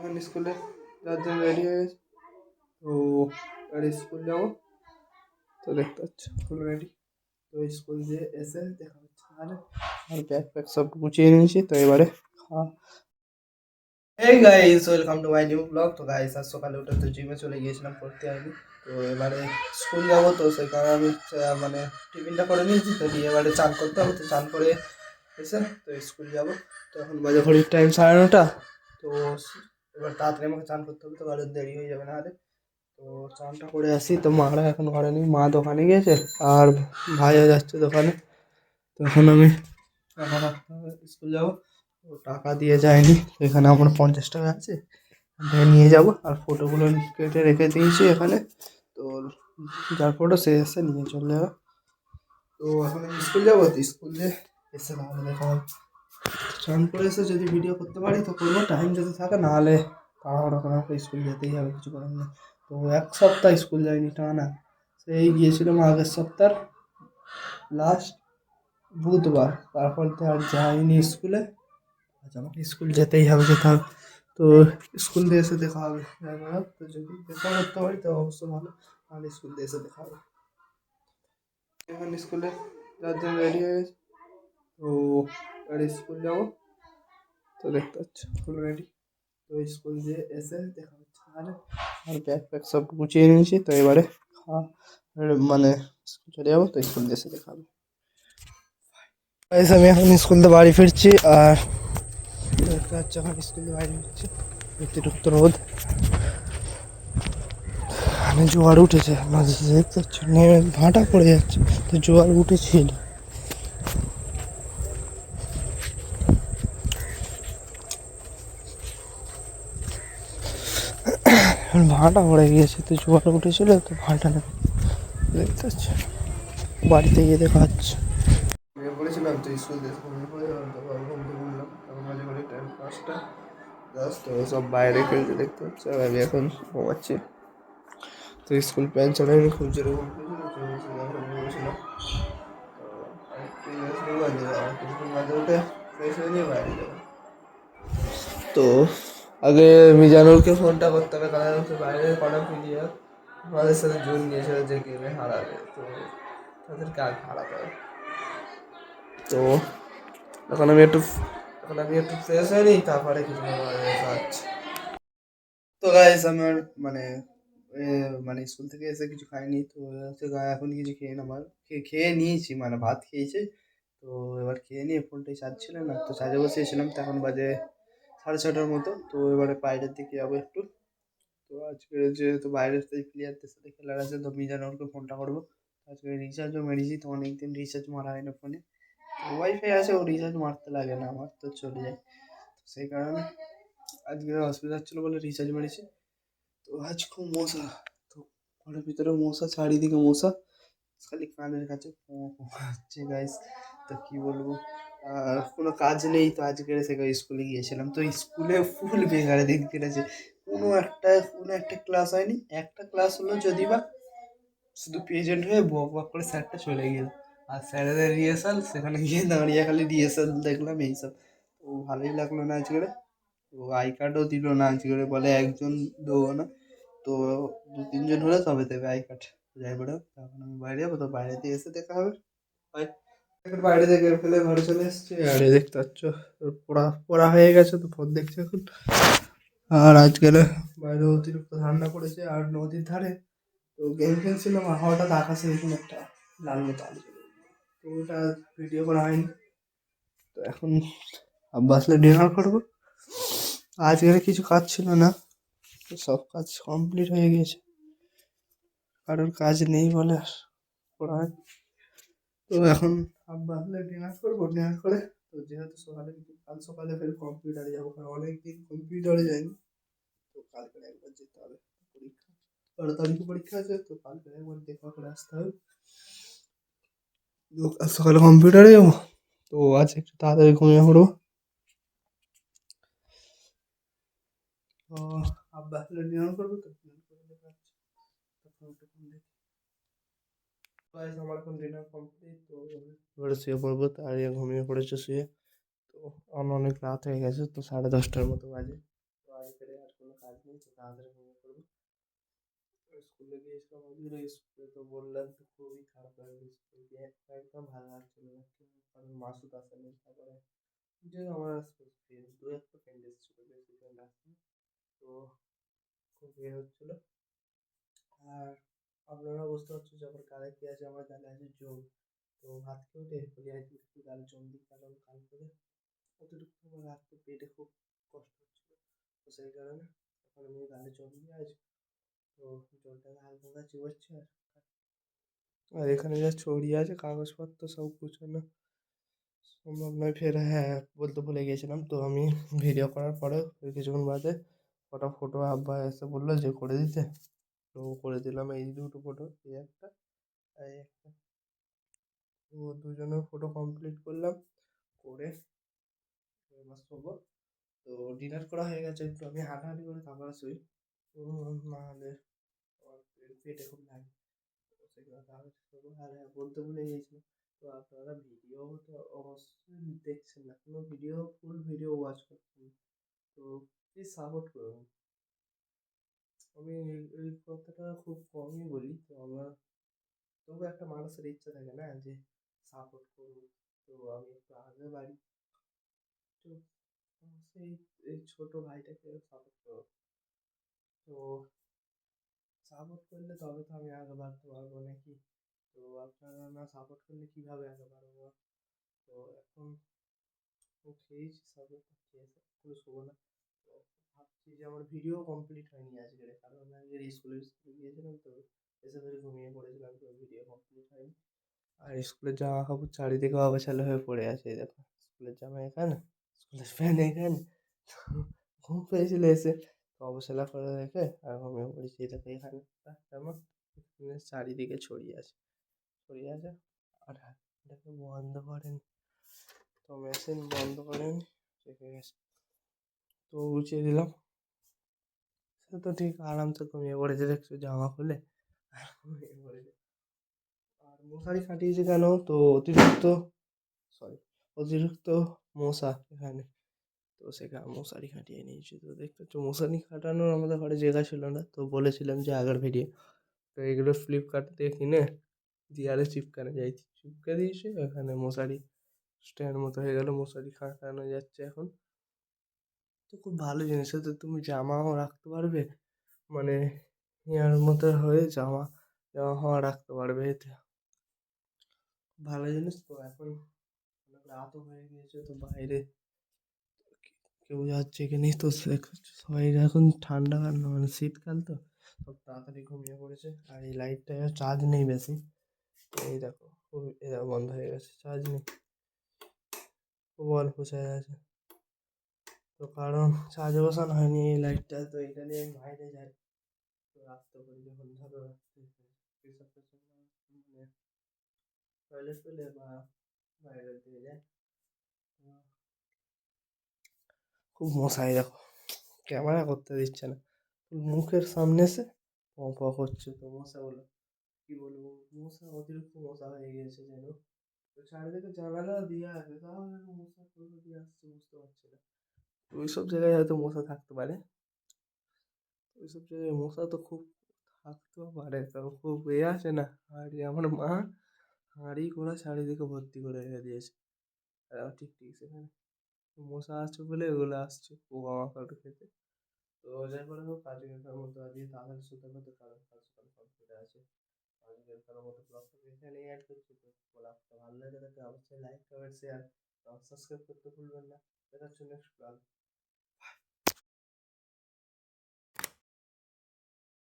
এখন স্কুলে যাওয়ার জন্য রেডি হয়ে গেছে। তো এবার স্কুল যাবো। তো দেখতে পাচ্ছ ফুল রেডি। তো স্কুল দিয়ে এসে দেখা হচ্ছে তাহলে। আর ব্যাগ প্যাক সব গুছিয়ে নিয়েছি। তো এবারে খাওয়া। এই guys, welcome to my new blog. তো গাইস, আজ সকালে উঠে তো জিমে চলে গিয়েছিলাম, পড়তে হয়নি। তো এবারে স্কুল যাবো, তো সেই কারণে আমি মানে টিফিনটা করে নিয়েছি। তো দিয়ে এবারে চান করতে হবে। তো চান করে এসে তো স্কুল যাবো। তো এখন বাজে ঘড়ির টাইম 9:30। তো এবার তাড়াতাড়ি আমাকে চান করতে হবে, তো আরো দেরি হয়ে যাবে না হলে। তো চানটা করে আসি। তো মারা এখন ঘরে নেই, মা দোকানে গিয়েছে আর ভাইও যাচ্ছে দোকানে। তো এখন আমি টাকা রাখতে হবে, স্কুল যাবো। তো টাকা দিয়ে যায়নি, এখানে আমার 50 টাকা আছে, নিয়ে যাব। আর ফটোগুলো কেটে রেখে দিয়েছি এখানে। তো যার ফটো সে এসে নিয়ে চলে যাবে। তো এখন আমি স্কুল যাবো। তো স্কুলে এসে তাহলে দেখা হবে। স্নান করে এসে যদি ভিডিও করতে পারি তো করবো, টাইম যদি থাকে, নাহলে তাড়াহুড়ো করে আমাকে স্কুল যেতেই হবে, কিছু করার নেই। তো 1 সপ্তাহ স্কুল যাইনি টানা। সেই গিয়েছিলাম আগের সপ্তাহ লাস্ট বুধবার, তারপর তো আর যাইনি স্কুলে। আজ আমাকে স্কুল যেতেই হবে, যেতে হবে। তো স্কুল দিয়ে এসে দেখা হবে। তো যদি দেখা করতে পারি তো অবশ্য ভালো, নাহলে স্কুল দিয়ে এসে দেখা হবে। এখন স্কুলে যাওয়ার জন্য রেডি হয়ে গেছে। তো এবার স্কুল যাবো। তো দেখতে পাচ্ছ ফুল রেডি। তো স্কুল দিয়ে এসে দেখা হচ্ছে তাহলে। আর ব্যাগ প্যাক সব গুছিয়ে নিয়েছি। তো এবারে খাওয়া মানে স্কুল চলে যাবো। তো স্কুল দিয়ে এসে দেখা হবে। আমি এখন স্কুল থেকে বাড়ি ফিরছি। আর দেখতে পাচ্ছি এখন স্কুল থেকে বাড়ি ফিরছি, অতিরিক্ত রোদ, মানে জোয়ার উঠেছে মাঝে, দেখতে পাচ্ছ নেমে ভাঁটা পড়ে যাচ্ছে। তো জোয়ার উঠেছিল। ভাঁটা পড়ে গিয়েছে, তো জোয়ার উঠেছিল, তো ভাঁটা নেই, দেখতে পাচ্ছ। বাড়িতে গিয়ে দেখা হচ্ছে। বেরিয়ে পড়েছিলাম, তো স্কুল থেকে ঘুমিয়ে পড়েছিলাম। তারপর ঘুম থেকে উঠলাম, তখন বাজে ঘড়ি টাইম 5টা 10। তো সব বাইরে খেলতে দেখতে পাচ্ছি, আর আমি এখন ঘুমাচ্ছি। তো স্কুল প্যান্ট চালাইনি, খুব জোরে ঘুম পেয়েছিল, ঘুমিয়েছিলাম। তো কিছুক্ষণ বাদে উঠে ফ্রেশ হয়ে নিয়ে বাইরে যাবো। তো আগে মিজানুরকে ফোনটা করতে হবে, কারণ হচ্ছে বাইরে কটা প্লেয়ার আমাদের সাথে জোর নিয়েছিল যে গেমে হারাবে। তো তাদেরকে আগে হারাতে হবে। তো এখন আমি একটু ফ্রেশ হয়ে নিই, তারপরে কিছু খাচ্ছি। তো গাইস, আমার মানে মানে স্কুল থেকে এসে কিছু খাইনি। তো হচ্ছে এখন কিছু খেয়ে নেবার, খেয়ে নিয়েছি, মানে ভাত খেয়েছি। তো এবার খেয়ে নিয়ে ফোনটাই চার্জ ছিল না, তো চার্জে বসিয়েছিলাম। তো এখন বাজে 6:30টার মতো। তো এবারে বাইরের দিকে যাবো একটু। তো আজকে যেহেতু বাইরের সেই প্লেয়ারদের সাথে খেলার আছে, তো মিজানুরকে ফোনটা করবো। আজকে রিচার্জও মেরেছি, তো অনেকদিন রিচার্জ মারা হয় না ফোনে। ওয়াইফাই আছে, ও রিচার্জ মারতে লাগে না আমার, তো চলে যায়। তো সেই কারণে আজকে অসুবিধা হচ্ছিলো বলে রিচার্জ মেরেছি। তো আজ খুব মশা। তো ঘরের ভিতরে মশা, চারিদিকে মশা, খালি কানের কাছে হচ্ছে গাইস। তো কি বলবো, আর কোনো কাজ নেই। তো আজকে সে স্কুলে গিয়েছিলাম, তো স্কুলে ফুল বেকারে দিন কেটেছে। কোনো একটা ক্লাস হয়নি, একটা ক্লাস হলো যদি বা, শুধু প্রেজেন্ট হয়ে বক বক করে স্যারটা চলে গেল। আর স্যারেদের রিহার্সাল, সেখানে গিয়ে দাঁড়িয়ে খালি রিহার্সাল দেখলাম, এইসব। তো ভালোই লাগলো না আজকে। তো আই কার্ডও দিল না আজকে, বলে একজন দেবো না, তো 2-3 জন হলে তবে দেবে আই কার্ড। যাই বলে তখন আমি বাইরে যাবো, তো বাইরে দিয়ে এসে দেখা হবে। এখন বাইরে থেকে ফেলে ঘরে চলে এসেছি। আর এই দেখতে পাচ্ছ পড়া পড়া হয়ে গেছে, তো ফোন দেখছি এখন। আর আজকের বাইরে অতিরিক্ত ঠান্ডা পড়েছে, আর নদীর ধারে তো গেম খেলছিলাম, আর হঠাৎ আকাশে এরকম একটা লাল মতো আলো চলে এলো। তো ওটা ভিডিও করা হয়নি। তো এখন আব্বা আসলে ডিনার করবো। আজকের কিছু কাজ ছিল না, তো সব কাজ কমপ্লিট হয়ে গিয়েছে। কারোর কাজ নেই বলে আর করা হয়। তো এখন আব্বা আসলে ডিনার করবো, ডিনার করে তো যেহেতু কাল সকালে ফের কম্পিউটারে যাবো, কারণ অনেকদিন কম্পিউটারে যাইনি। তো কালকে একবার যেতে হবে, পরীক্ষা 12 তারিখে পরীক্ষা আছে, তো কালকে একবার দেখা করে আসতে হবে। তো কাল সকালে কম্পিউটারে যাবো। তো আজ একটু তাড়াতাড়ি ঘুমিয়ে পড়বো। তো আব্বা আসলে ডিনার করবো, তো ডিনার করে দেখা হচ্ছে। তখন একটুক্ষণ দেখি। গাইস, আমার এখন ডিনার কমপ্লিট। তো এবারে শুয়ে পড়বো, তার ঘুমিয়ে পড়েছে শুয়ে। তো অনেক রাত হয়ে গেছে, তো 10:30টার মতো বাজে। তো আজকে আর কোনো কাজ নেই, তো তাড়াতাড়ি ঘুমিয়ে পড়বো। স্কুলে গিয়েছিলাম আজকে, স্কুলে তো বললাম তো খুবই খারাপ লাগলো, স্কুলে গিয়ে একদম ভালো লাগছিল না, কারণ মাসুদ আসেনি। তারপরে যে আমার ফ্রেন্ড দু একটা ফ্রেন্ড এসেছিল, বেশি ফ্রেন্ড আসেনি, তো খুব ইয়ে হচ্ছিল। আর আপনারা বুঝতে পারছো যে আমার গালে কি আছে, আমার গালে আছে জোর। তো ভাত খেয়ে উঠে বলি আজকে একটু গালে জল দিই, কারণ কাল করে অতটুকু আমার রাত্রে পেটে খুব কষ্ট হচ্ছিল, তো সেই কারণে এখন আমি গালে জল দিয়ে আজ, তো জলটাকে হালকা হালকা চিবোচ্ছি। আর আর এখানে যা ছড়িয়ে আছে কাগজপত্র সব গুছানো সম্ভব নয়। ফের হ্যাঁ, বলতে ভুলে গিয়েছিলাম, তো আমি ভিডিও করার পরে ওই কিছুক্ষণ বাদে কটা ফটো আব্বা এসে বললো যে করে দিতে, তো করে দিলাম। এই দুটো ফটো, এই একটা আর এই একটা, তো দুজনের ফটো কমপ্লিট করলাম করে এবার শোবো। তো ডিনার করা হয়ে গেছে, একটু আমি হাঁটাহাঁটি করে তারপরে শুই। না হলে আমার পেটে খুব লাগে, তো সেগুলো তাহলে শোবো। আর হ্যাঁ, বলতে ভুলে গিয়েছিলাম, তো আপনারা ভিডিও তো অবশ্যই দেখছেন না, কোনো ভিডিও ফুল ভিডিও ওয়াচ করছেন না। তো প্লিজ সাপোর্ট করুন। আমি এই কথাটা খুব কমই বলি, তো আমার তবু একটা মানুষের ইচ্ছা থাকে না যে সাপোর্ট করুন, তো আমি একটু আগে বাড়ি, তো সেই এই ছোট ভাইটাকে সাপোর্ট করো। তো সাপোর্ট করলে তবে তো আমি আগে বাড়তে পারবো নাকি? তো আপনারা না সাপোর্ট করলে কিভাবে আগে বাড়বো? তো এখন তো খেয়েছি, সাপোর্ট খেয়েছে পুরো শোবো না। তো ভাবছি যে আমার ভিডিও কমপ্লিট হয়নি আজকের, কারণ আজকের স্কুলে গিয়েছিলাম, তো এসে ফের ঘুমিয়ে পড়েছিলাম, তো ভিডিও কমপ্লিট হয়নি। আর স্কুলের জামা কাপড় চারিদিকে অগোছালো হয়ে পড়ে আছে, এই দেখো স্কুলের জামা এখানে, স্কুলের প্যান্ট এখানে। তো ঘুম পেয়েছিল এসে, তো অবহেলা করে রেখে আর ঘুমিয়ে পড়েছি। এই দেখো এখানে একটা জামা, এখানে চারিদিকে ছড়িয়ে আছে। আর হ্যাঁ, এটাকে বন্ধ করেন, তো মেশিন বন্ধ করেন, রেখে গেছে, তো গুছিয়ে দিলাম। সে তো ঠিক আরামসে ঘুমিয়ে পড়েছে, দেখছো জামা খুলে আর ঘুমিয়ে পড়েছে। আর মশারি খাটিয়েছে কেন? তো সরি অতিরিক্ত মশা এখানে, তো সেখানে মশারি খাটিয়ে নিয়েছি। তো দেখতে পাচ্ছ মশারি খাটানোর আমাদের ঘরে জায়গা ছিল না, তো বলেছিলাম যে আগের ভিডিও, তো এগুলো ফ্লিপকার্ট থেকে কিনে দেয়ালে চিপকানো যায়, চিপকে দিয়েছি, এখানে মশারি স্ট্যান্ড মতো হয়ে গেল, মশারি খাটানো যাচ্ছে এখন। তো খুব ভালো জিনিস, তো তুমি জামাও রাখতে পারবে, মানে ইয়ার মতো হয়ে জামা জামা ফামা রাখতে পারবে এতে, ভালো জিনিস। তো এখন অনেক রাতও হয়ে গিয়েছে, তো বাইরে কেউ যাচ্ছে কি নেই, তো সবাই এখন ঠান্ডা মানে শীতকাল, তো সব তাড়াতাড়ি ঘুমিয়ে পড়েছে। আর এই লাইটটা চার্জ নেই বেশি, এই দেখো এই দেখো বন্ধ হয়ে গেছে, চার্জ নেই, খুব অল্প চার্জ আছে। তো কারণ চার্জ বসানো হয়নি এই লাইটটা, তো এটা নিয়ে আমি বাইরে যাই, তো রাখতে পারি যখন ধরো রাত্রে পেশাব টেশাব মানে টয়লেট পেলে বা বাইরের দিকে যাই। তো খুব মশাই দেখো, ক্যামেরা করতে দিচ্ছে না, মুখের সামনে এসে প প করছে, তো মশাগুলো কি বলবো, মশা অতিরিক্ত মশা হয়ে গিয়েছে যেন। তো চারিদিকে জানালা দিয়ে আছে, তাও যেন মশা কোথা দিয়ে আসছে বুঝতে পারছি না। তো ওইসব জায়গায় হয়তো মশা থাকতে পারে, ওইসব জায়গায় মশা তো খুব থাকতেও পারে, তো খুব আছে না। আর আমার মা হাঁড়ি করা চারিদিকে ভর্তি করে রেখে দিয়েছে, আর ঠিক ঠিক সেখানে মশা আছে বলে ওগুলো আসছে পোকামাকড় খেতে। তো যাই করে হোক, আজকে তার মতো আজকে তাড়াতাড়ি শুতে হবে, কারণ কাল সকাল কম্পিউটার আছে। আজকে তার মতো ব্লগটা এখানেই অ্যাড করছি। তো ব্লগটা ভালো লাগে থাকে অবশ্যই লাইক কমেন্ট শেয়ার সাবস্ক্রাইব করতে ভুলবেন না। দেখা হচ্ছে নেক্সট ব্লগ।